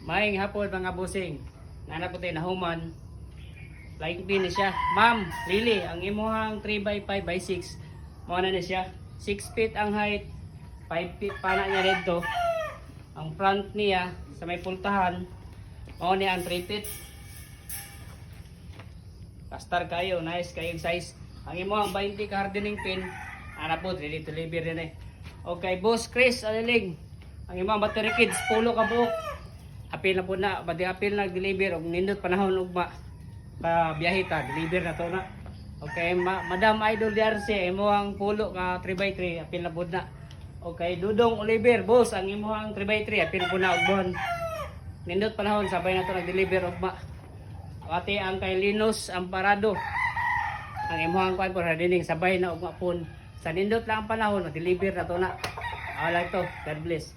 Maayong hapon mga busing. Nana po tayo nahuman. Like pin ni siya. Ma'am, Lily, ang imuhang 3x5 by 6. Mao na siya. 6 feet ang height. 5 feet pa na niya dito. Ang front niya sa may pultahan. Mao ni ang 3 feet. Pastar kayo, nice kayong size. Ang imuhang 20 ka hardening pin. Ana po, ready to deliver din eh. Okay, Boss Chris Aliling. Ang imuhang battery kids, pulo ka buok. Apil na po na, badi apil na deliver og nindot panahon ugma pa biyahe ta, deliver na to na. Okay, Madam Idol DRC, imo ang pulo ka 3x3, apil na po na. Okay, Dudong Oliver, boss, ang imo ang 3x3, apil po na og buwan. Nindot panahon sabay na to nag-deliver ugma. Ate ang kay Linus Amparado. Ang imo ang kwan po hardening sabay na ugma pon. Sa nindot lang ang panahon, nag-deliver na to na. Wala to, God bless.